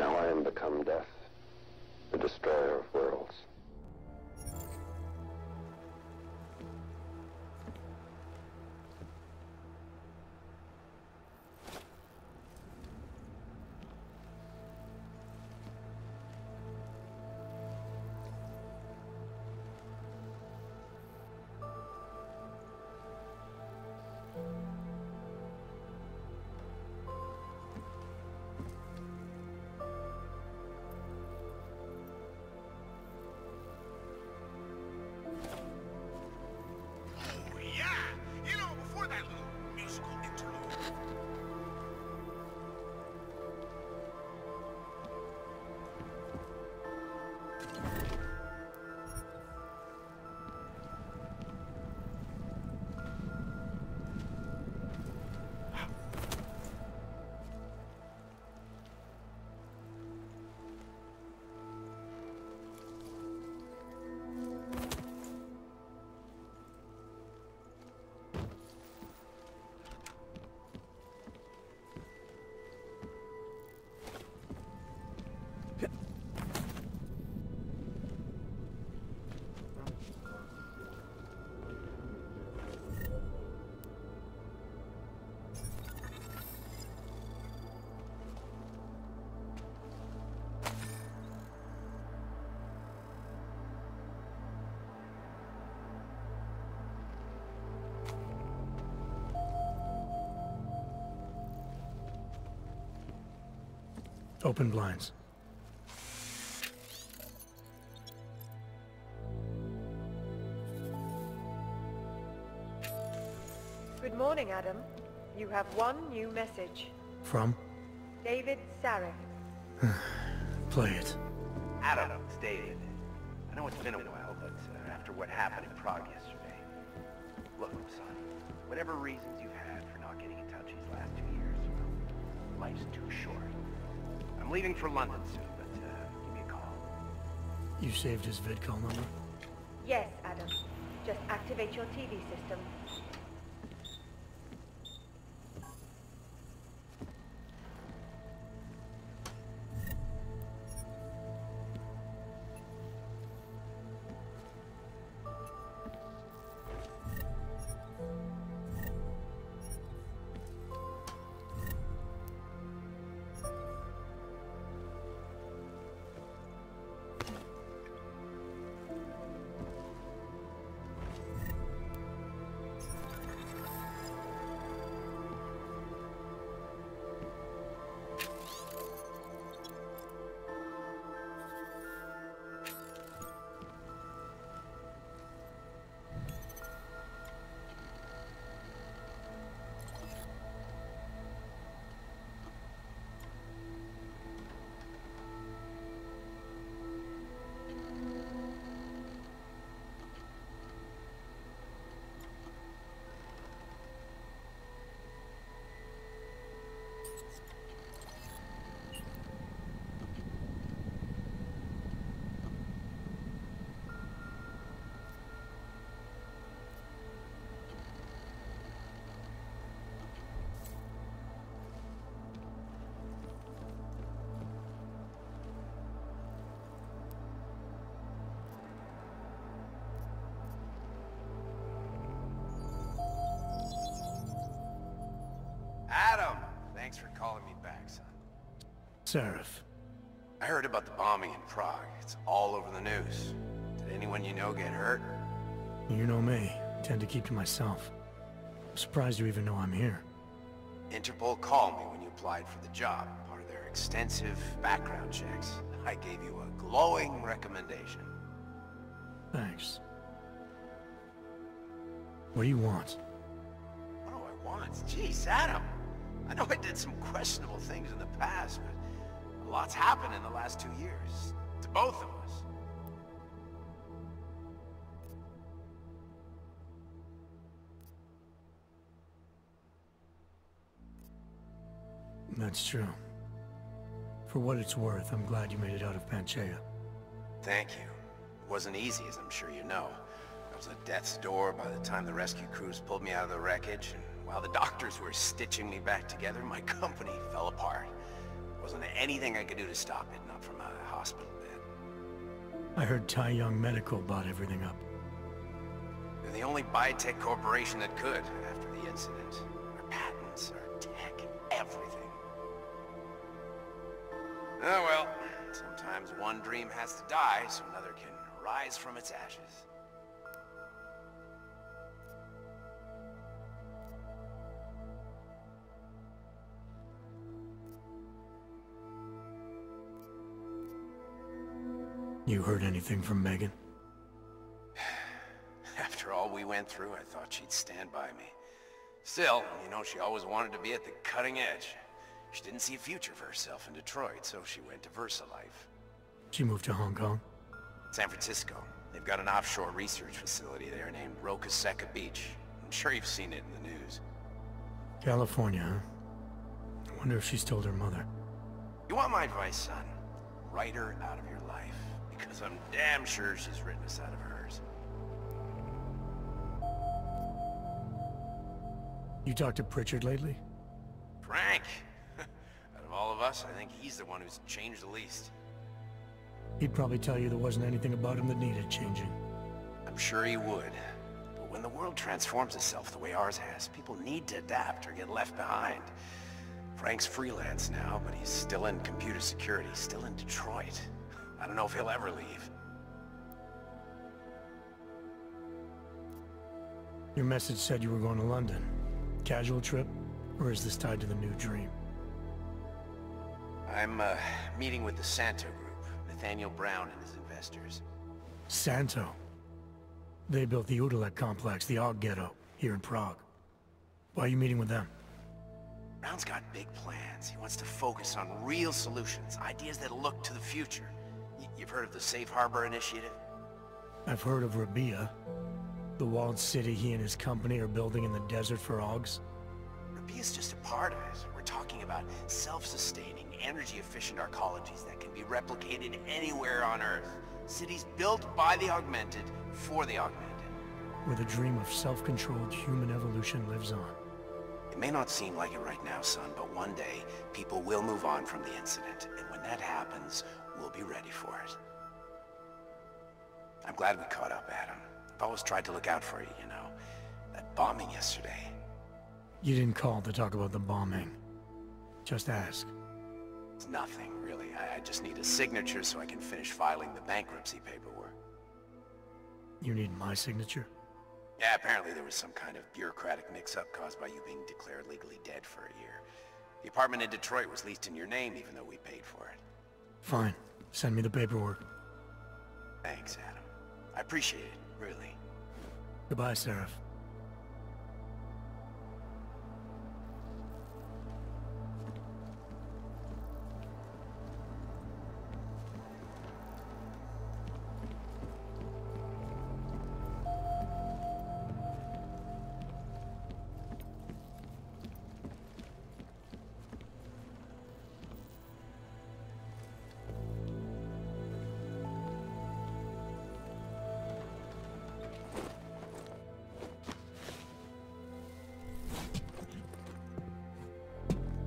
Now I am become death, the destroyer of worlds. Open blinds. Good morning, Adam. You have one new message. From? David Sarek. Play it. Adam, it's David. I know it's been a while, but after what happened in Prague yesterday... Look, son, whatever reasons you've had for not getting in touch these last 2 years, well, life's too short. I'm leaving for London soon, but give me a call. You saved his vidcall number? Yes, Adam. Just activate your TV system. Adam! Thanks for calling me back, son. Seraph. I heard about the bombing in Prague. It's all over the news. Did anyone you know get hurt? You know me. I tend to keep to myself. I'm surprised you even know I'm here. Interpol called me when you applied for the job, part of their extensive background checks. I gave you a glowing recommendation. Thanks. What do you want? What do I want? Jeez, Adam. I know I did some questionable things in the past, but a lot's happened in the last 2 years. To both of us. That's true. For what it's worth, I'm glad you made it out of Panchaea. Thank you. It wasn't easy, as I'm sure you know. I was at death's door by the time the rescue crews pulled me out of the wreckage, and while the doctors were stitching me back together, my company fell apart. Wasn't anything I could do to stop it, not from a hospital bed. I heard Tai Young Medical bought everything up. They're the only biotech corporation that could, after the incident. Our patents, our tech, everything. Oh well, sometimes one dream has to die so another can rise from its ashes. You heard anything from Megan? After all we went through, I thought she'd stand by me. Still, you know, she always wanted to be at the cutting edge. She didn't see a future for herself in Detroit, so she went to VersaLife. She moved to Hong Kong? San Francisco. They've got an offshore research facility there named Rocaseca Beach. I'm sure you've seen it in the news. California, huh? I wonder if she's told her mother. You want my advice, son? Write her out of your life. Because I'm damn sure she's written us out of hers. You talked to Pritchard lately? Frank! Out of all of us, I think he's the one who's changed the least. He'd probably tell you there wasn't anything about him that needed changing. I'm sure he would. But when the world transforms itself the way ours has, people need to adapt or get left behind. Frank's freelance now, but he's still in computer security, still in Detroit. I don't know if he'll ever leave. Your message said you were going to London. Casual trip? Or is this tied to the new dream? I'm, meeting with the Santo Group, Nathaniel Brown and his investors. Santo? They built the Udalek complex, the Og Ghetto, here in Prague. Why are you meeting with them? Brown's got big plans. He wants to focus on real solutions, ideas that look to the future. You've heard of the Safe Harbor Initiative? I've heard of Rabia, the walled city he and his company are building in the desert for Augs. Rabia's just a part of it. We're talking about self-sustaining, energy-efficient arcologies that can be replicated anywhere on Earth. Cities built by the augmented, for the augmented. Where the dream of self-controlled human evolution lives on. It may not seem like it right now, son, but one day, people will move on from the incident. And when that happens, we'll be ready for it. I'm glad we caught up, Adam. I've always tried to look out for you, you know. That bombing yesterday. You didn't call to talk about the bombing. Just ask. It's nothing, really. I just need a signature so I can finish filing the bankruptcy paperwork. You need my signature? Yeah, apparently there was some kind of bureaucratic mix-up caused by you being declared legally dead for a year. The apartment in Detroit was leased in your name even though we paid for it. Fine. Send me the paperwork. Thanks, Adam. I appreciate it, really. Goodbye, Seraph.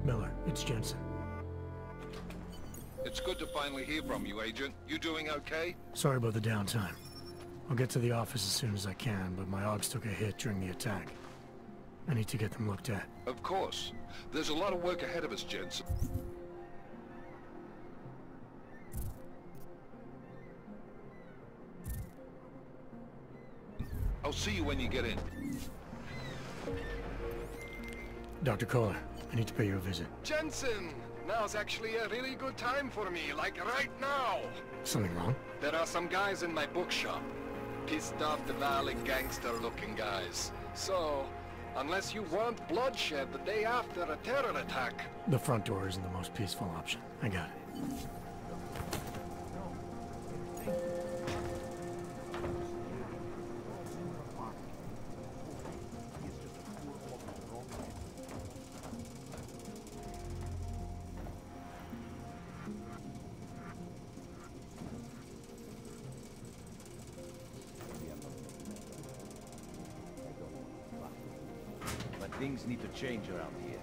Miller, it's Jensen. It's good to finally hear from you, Agent. You doing okay? Sorry about the downtime. I'll get to the office as soon as I can, but my Augs took a hit during the attack. I need to get them looked at. Of course. There's a lot of work ahead of us, Jensen. I'll see you when you get in. Dr. Kohler, I need to pay you a visit. Jensen! Now's actually a really good time for me, like right now! Something wrong? There are some guys in my bookshop. Pissed off the valley gangster-looking guys. So, unless you want bloodshed the day after a terror attack... The front door isn't the most peaceful option. I got it. Things need to change around here.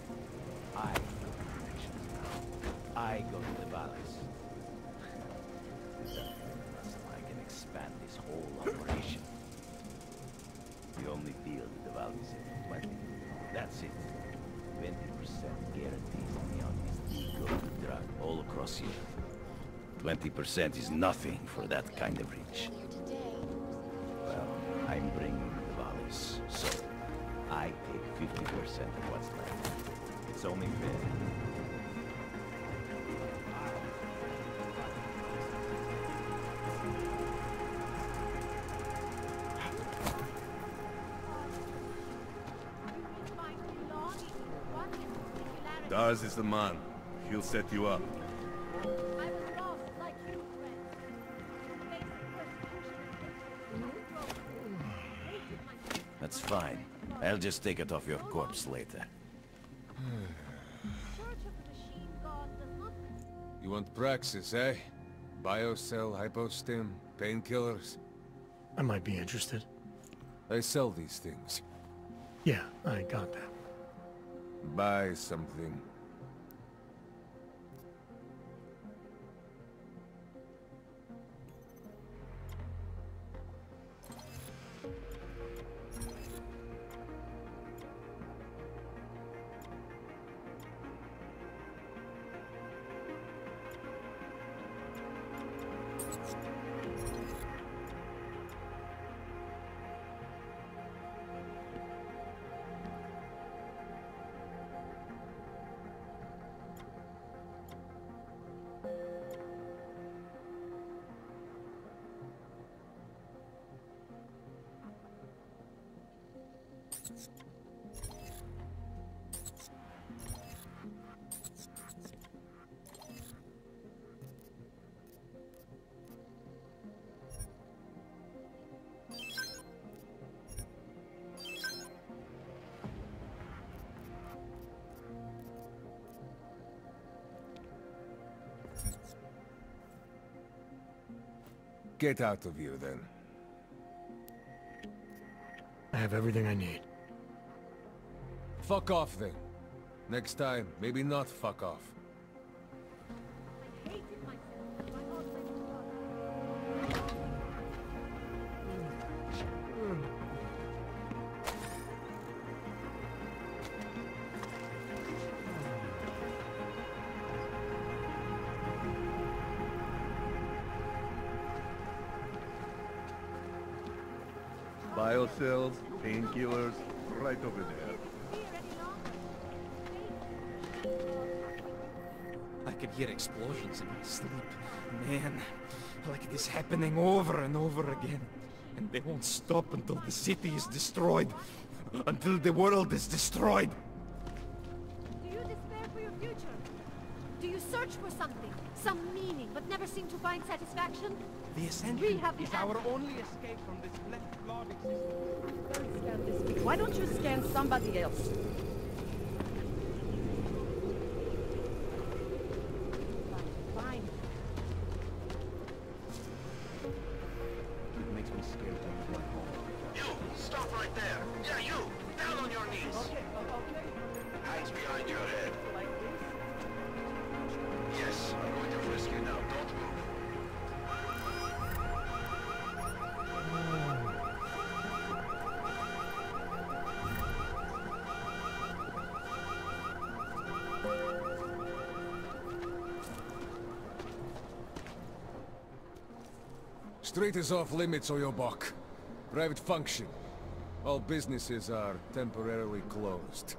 I have connections now. I go to the valleys. So I can expand this whole operation. The only deal with the valleys is 20. That's it. 20% guarantees me on this ego drug all across here. 20% is nothing for that kind of reach. Well, I'm bringing the valleys, so I take 50% of what's left. It's only fair. Dars is the man. He'll set you up. That's fine. I'll just take it off your corpse later. You want praxis, eh? Biocell, hypostim, painkillers? I might be interested. I sell these things. Yeah, I got that. Buy something. Get out of here, then. I have everything I need. Fuck off, then. Next time, maybe not fuck off. Biocells, painkillers, right over there. I could hear explosions in my sleep. Man, like this happening over and over again. And they won't stop until the city is destroyed. Until the world is destroyed. Do you despair for your future? Do you search for something, some meaning, but never seem to find satisfaction? The Ascension We have the is our only escape from this flawed existence. Don't scan this week. Why don't you scan somebody else? Fine. It makes me scared to leave my home. You! Stop right there! Yeah, you! Down on your knees! Okay. Hands behind your head. Like this? Yes, I'm going to frisk you now. Don't move. Street is off limits, Oyobok. Private function. All businesses are temporarily closed.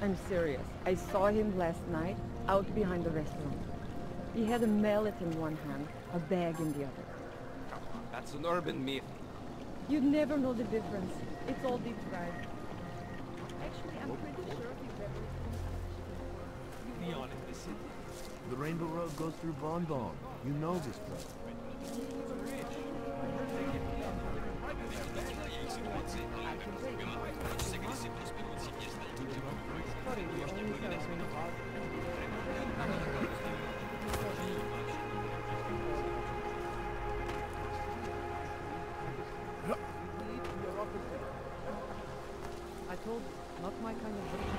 I'm serious. I saw him last night, out behind the restaurant. He had a mallet in one hand, a bag in the other. That's an urban myth. You'd never know the difference. It's all deep fried. Actually, I'm pretty sure he's ever... Beyond in the city. The Rainbow Road goes through Bon Bon. You know this place. told you, not my kind of virtue.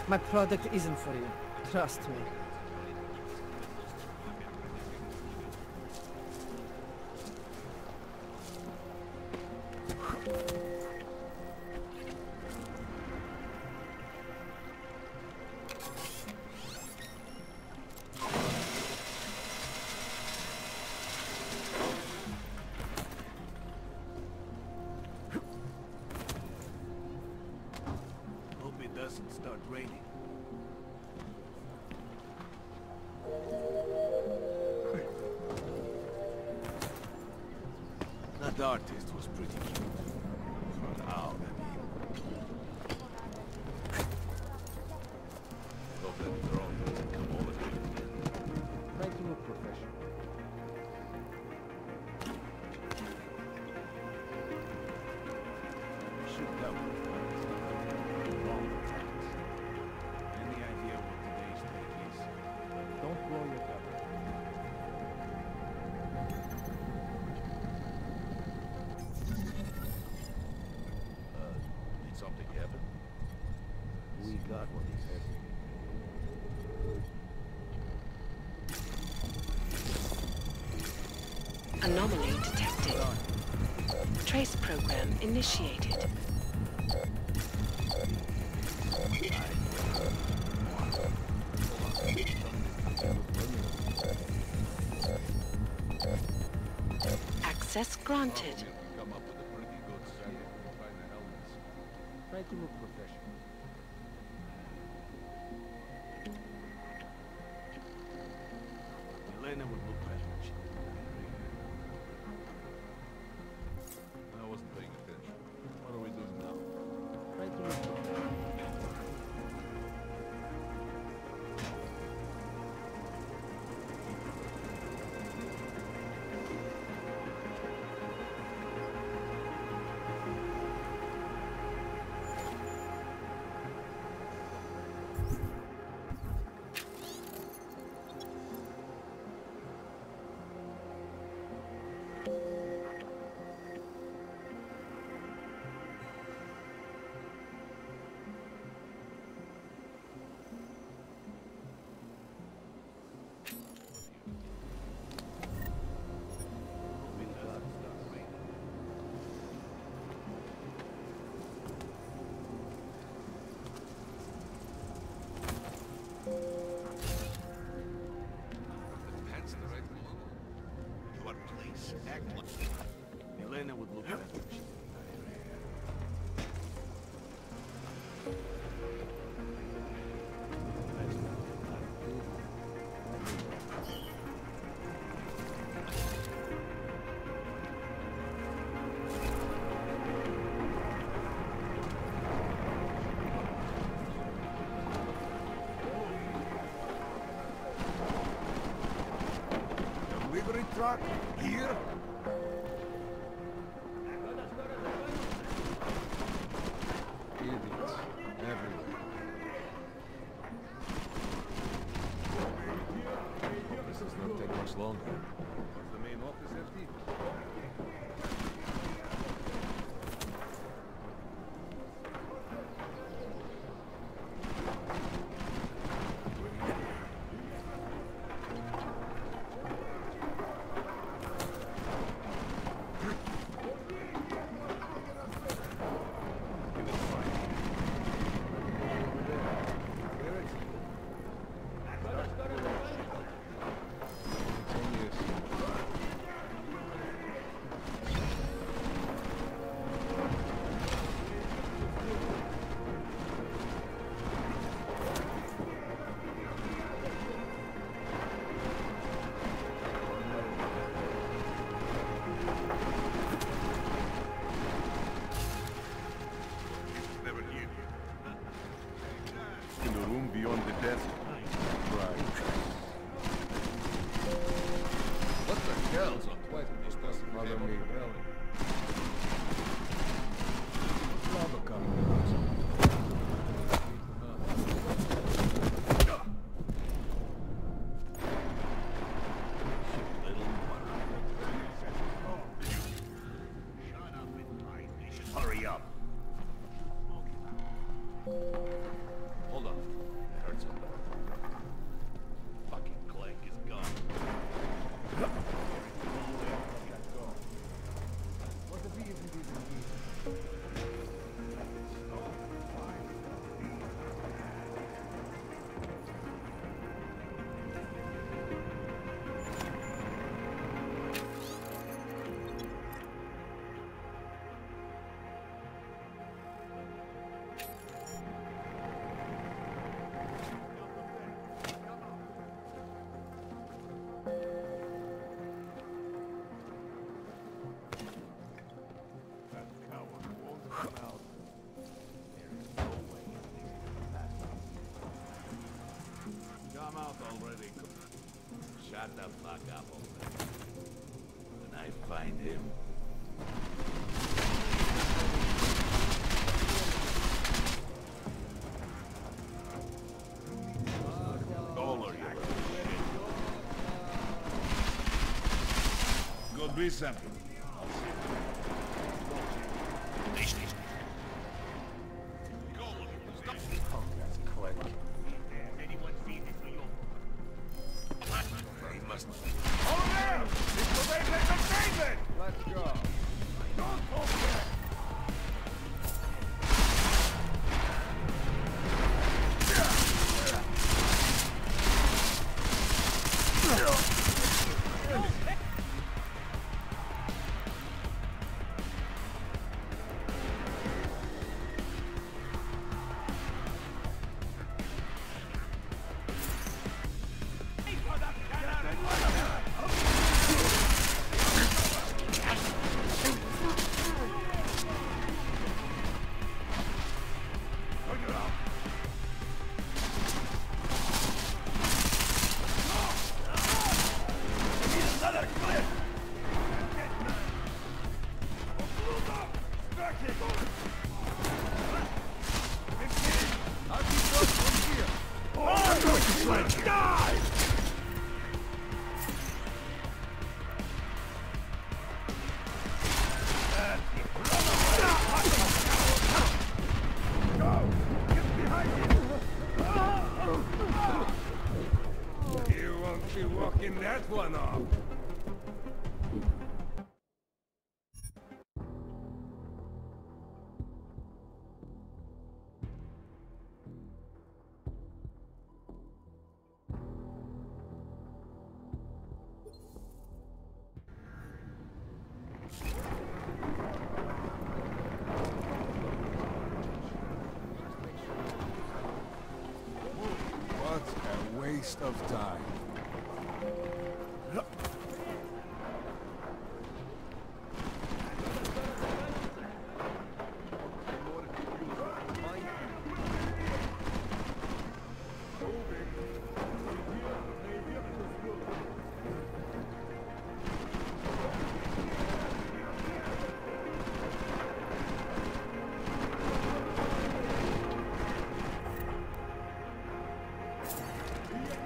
My product isn't for you. Trust me. Hope it doesn't start raining. That artist was pretty cute. For an owl, I mean. Hope that drone doesn't come over here. Try to look professional. Shoot that one first. Wrong attacks. Any idea what today's date is? Don't blow your cover. Did something happen? We got what he said. Anomaly detected. Trace program initiated. Access granted. Come up with a pretty good scheme to find the helmets. Try to look professional. Elena would look better if she didn't have a ring. I wasn't paying attention. What are we doing now? Try to look professional. Elena would look better if she Delivery truck? Here? Idiots. Everywhere. This does not take much longer. Was the main office empty? In the room beyond the desk. Right. What the hell? This doesn't bother me. Lava coming around somewhere. Hurry up. Hold on. I heard something. Fucking Clegg is gone. Come out already. Shut the fuck up already. When I find him. All of you. Go do something. I'll see you. Let's go. You won't be walking that one off. waste of time.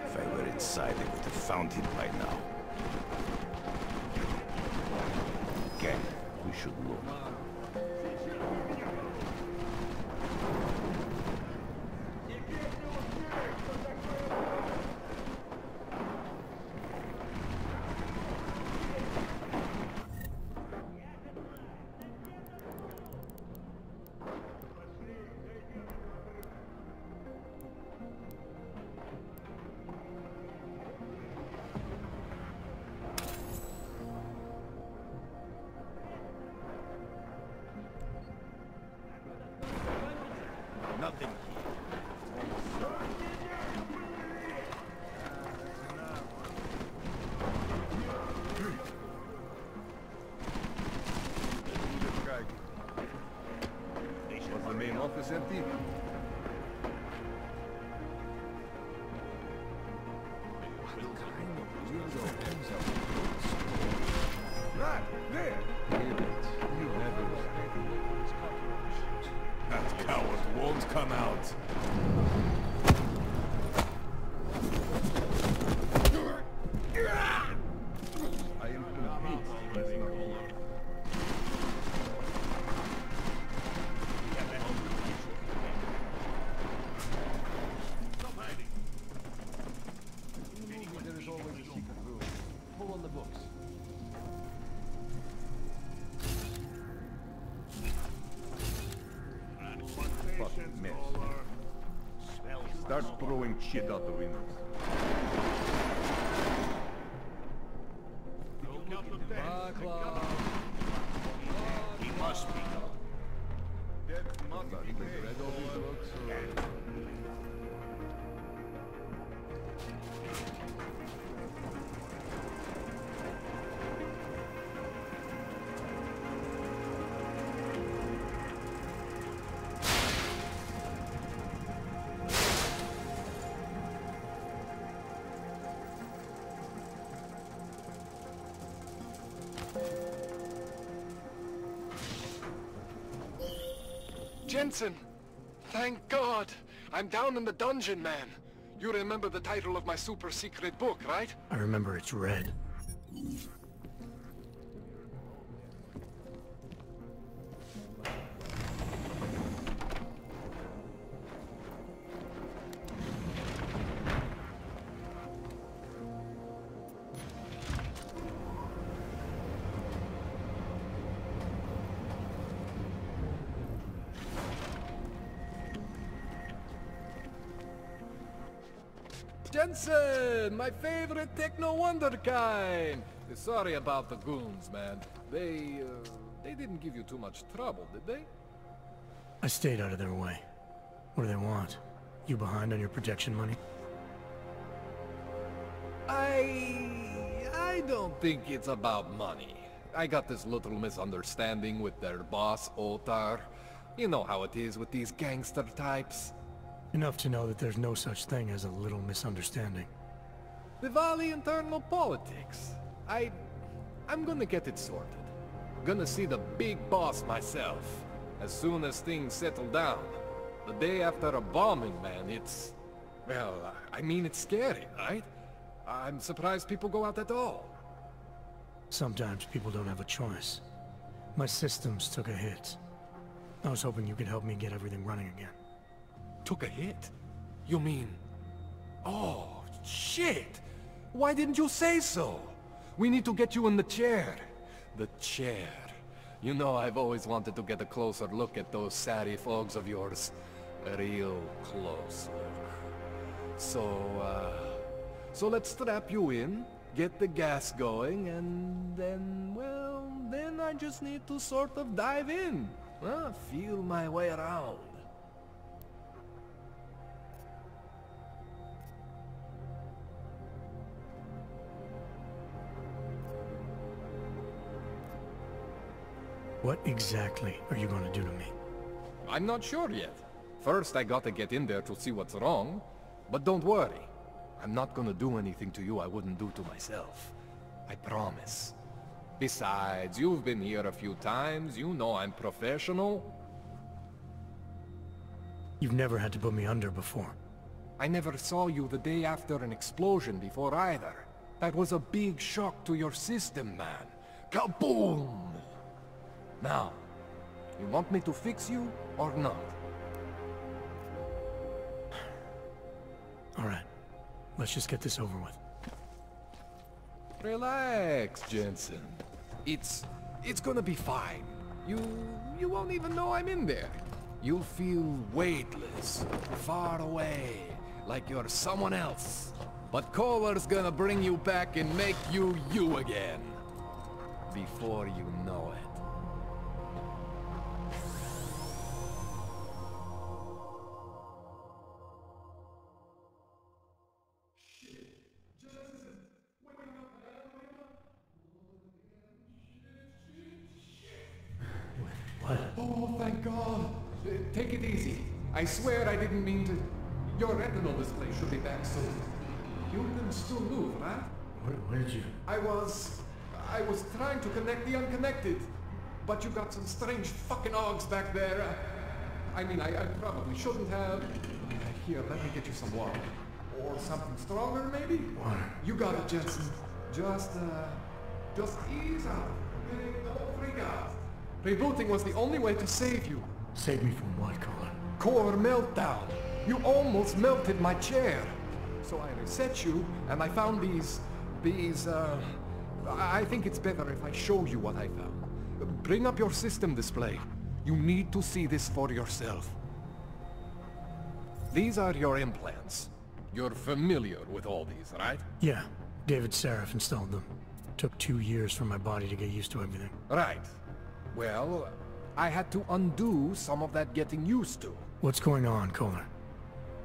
If I were inside, I would have found him by now. Okay, we should look. Nothing Was the main office empty? Right, there! You never That coward won't come out. I am convinced he is not here. Stop hiding. In the movie, there is always a secret room. Pull on the books. Fucking mess. Start throwing shit out the windows. He must be. Read all these books, or... Jensen! Thank God! I'm down in the dungeon, man. You remember the title of my super secret book, right? I remember it's red. Jensen! My favorite techno wonderkind! Sorry about the goons, man. They didn't give you too much trouble, did they? I stayed out of their way. What do they want? You behind on your protection money? I don't think it's about money. I got this little misunderstanding with their boss, Otar. You know how it is with these gangster types. Enough to know that there's no such thing as a little misunderstanding. The Valley internal politics. I'm gonna get it sorted. Gonna see the big boss myself. As soon as things settle down. The day after a bombing, man, it's... Well, I mean, it's scary, right? I'm surprised people go out at all. Sometimes people don't have a choice. My systems took a hit. I was hoping you could help me get everything running again. Took a hit? You mean... Oh, shit! Why didn't you say so? We need to get you in the chair. The chair. You know I've always wanted to get a closer look at those Sarif fogs of yours. A real close look. So let's strap you in, get the gas going, and then, well, then I just need to sort of dive in. Feel my way around. What exactly are you going to do to me? I'm not sure yet. First, I gotta get in there to see what's wrong. But don't worry. I'm not gonna do anything to you I wouldn't do to myself. I promise. Besides, you've been here a few times. You know I'm professional. You've never had to put me under before. I never saw you the day after an explosion before either. That was a big shock to your system, man. Kaboom! Now, you want me to fix you or not? All right. Let's just get this over with. Relax, Jensen. It's gonna be fine. You won't even know I'm in there. You'll feel weightless, far away, like you're someone else. But Kohler's gonna bring you back and make you you again. Before you know it. What? Oh, thank God. Take it easy. I swear I didn't mean to... Your retinal display should be back soon. You can still move, right? Where did you... I was trying to connect the unconnected. But you got some strange fucking ogs back there. I mean, I probably shouldn't have. Here, let me get you some water. Or something stronger, maybe? Water. You got it, Jensen. Just ease out. Don't freak out. Rebooting was the only way to save you. Save me from what, Kohler? Core meltdown. You almost melted my chair. So I reset you, and I found these... I think it's better if I show you what I found. Bring up your system display. You need to see this for yourself. These are your implants. You're familiar with all these, right? Yeah. David Sarif installed them. Took 2 years for my body to get used to everything. Right. Well, I had to undo some of that getting used to. What's going on, Kohler?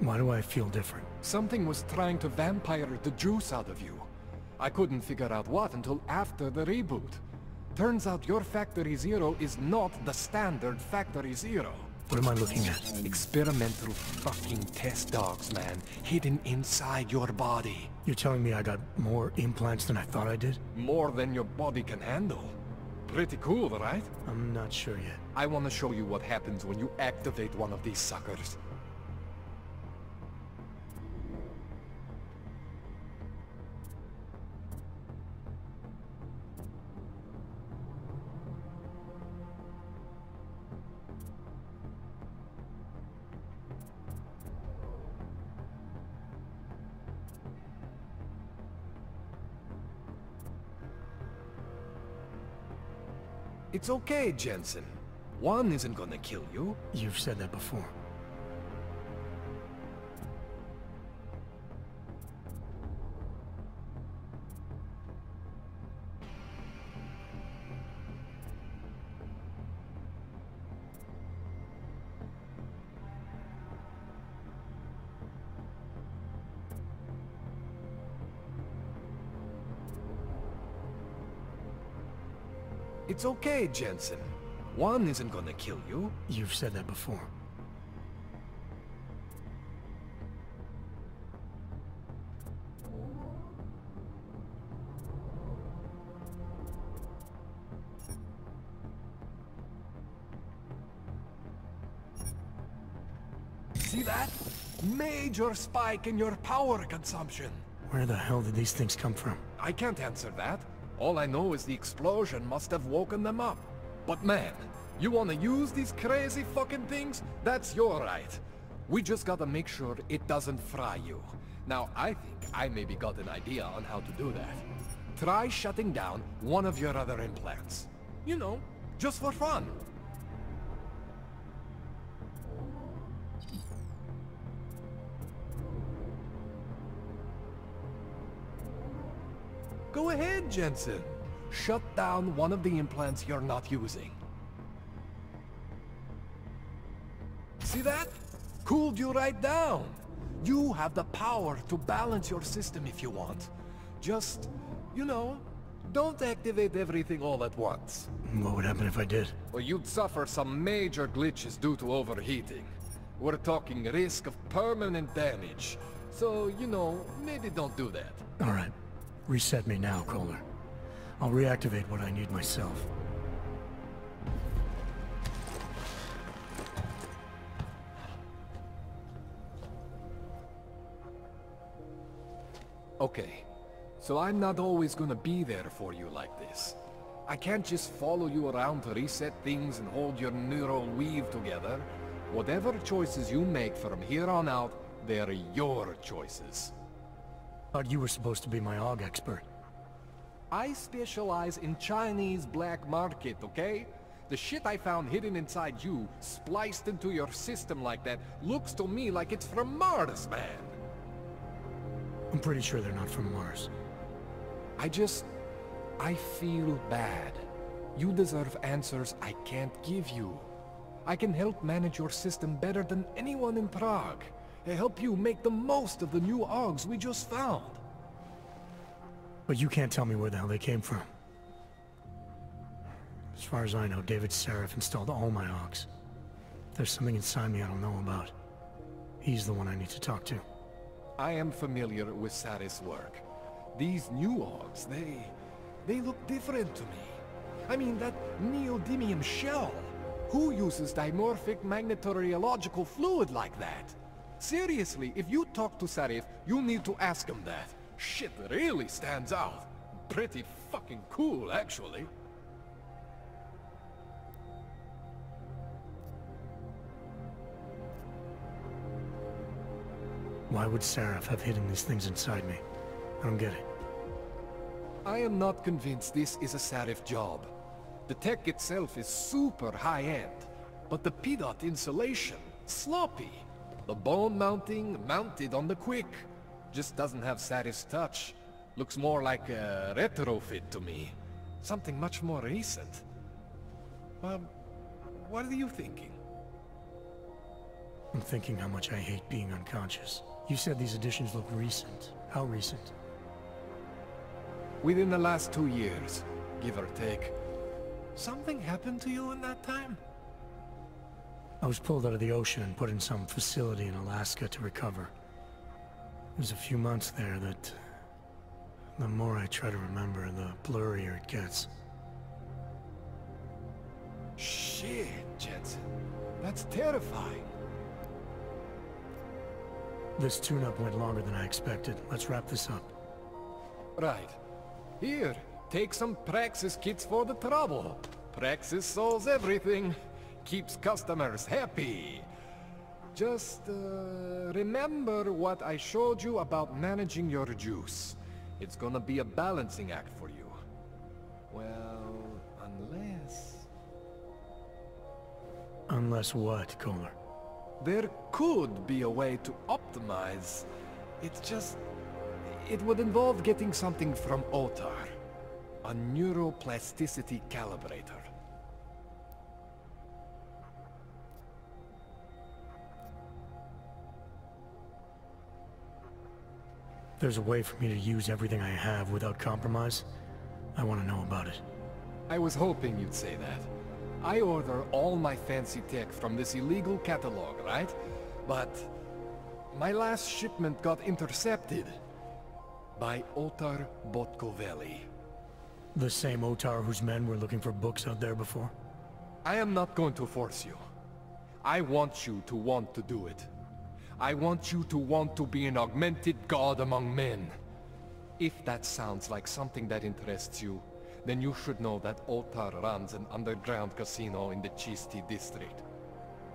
Why do I feel different? Something was trying to vampire the juice out of you. I couldn't figure out what until after the reboot. Turns out your Factory Zero is not the standard Factory Zero. What am I looking at? Experimental fucking test dogs, man. Hidden inside your body. You're telling me I got more implants than I thought I did? More than your body can handle. Pretty cool, right? I'm not sure yet. I want to show you what happens when you activate one of these suckers. It's okay, Jensen. One isn't gonna kill you. You've said that before. It's okay, Jensen. One isn't gonna kill you. You've said that before. See that? Major spike in your power consumption. Where the hell did these things come from? I can't answer that. All I know is the explosion must have woken them up. But man, you wanna use these crazy fucking things? That's your right. We just gotta make sure it doesn't fry you. Now, I think I maybe got an idea on how to do that. Try shutting down one of your other implants. You know, just for fun. Go ahead, Jensen. Shut down one of the implants you're not using. See that? Cooled you right down. You have the power to balance your system if you want. Just, you know, Don't activate everything all at once. What would happen if I did? Well, you'd suffer some major glitches due to overheating. We're talking risk of permanent damage. So, you know, maybe don't do that. All right. Reset me now, Kohler. I'll reactivate what I need myself. Okay. So I'm not always gonna be there for you like this. I can't just follow you around to reset things and hold your neural weave together. Whatever choices you make from here on out, they're your choices. Thought you were supposed to be my AUG expert. I specialize in Chinese black market, okay? The shit I found hidden inside you, spliced into your system like that, looks to me like it's from Mars, man. I'm pretty sure they're not from Mars. I feel bad. You deserve answers I can't give you. I can help manage your system better than anyone in Prague. I help you make the most of the new AUGs we just found. But you can't tell me where the hell they came from. As far as I know, David Seraph installed all my AUGs. There's something inside me I don't know about. He's the one I need to talk to. I am familiar with Sarif's work. These new AUGs, they look different to me. I mean, that neodymium shell. Who uses dimorphic magnetorheological fluid like that? Seriously, if you talk to Sarif, you need to ask him that. Shit really stands out. Pretty fucking cool, actually. Why would Seraph have hidden these things inside me? I don't get it. I am not convinced this is a Sarif job. The tech itself is super high-end, but the PDOT insulation, sloppy. The bone mounting, mounted on the quick. Just doesn't have Sarif's touch. Looks more like a retrofit to me. Something much more recent. What are you thinking? I'm thinking how much I hate being unconscious. You said these additions look recent. How recent? Within the last 2 years, give or take. Something happened to you in that time? I was pulled out of the ocean and put in some facility in Alaska to recover. There's a few months there that... the more I try to remember, the blurrier it gets. Shit, Jensen. That's terrifying. This tune-up went longer than I expected. Let's wrap this up. Right. Here, take some Praxis kits for the trouble. Praxis solves everything. Keeps customers happy. Just, remember what I showed you about managing your juice. It's gonna be a balancing act for you. Well, unless... Unless what, Kohler? There could be a way to optimize. It's just... it would involve getting something from Otar. A neuroplasticity calibrator. There's a way for me to use everything I have without compromise. I want to know about it. I was hoping you'd say that. I order all my fancy tech from this illegal catalog, right? But my last shipment got intercepted by Otar Botkoveli. The same Otar whose men were looking for books out there before? I am not going to force you. I want you to want to do it. I want you to want to be an augmented god among men. If that sounds like something that interests you, then you should know that Otar runs an underground casino in the Chisti district.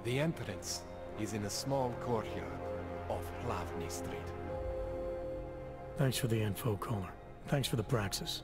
The entrance is in a small courtyard off Hlavny Street. Thanks for the info, Kohler. Thanks for the praxis.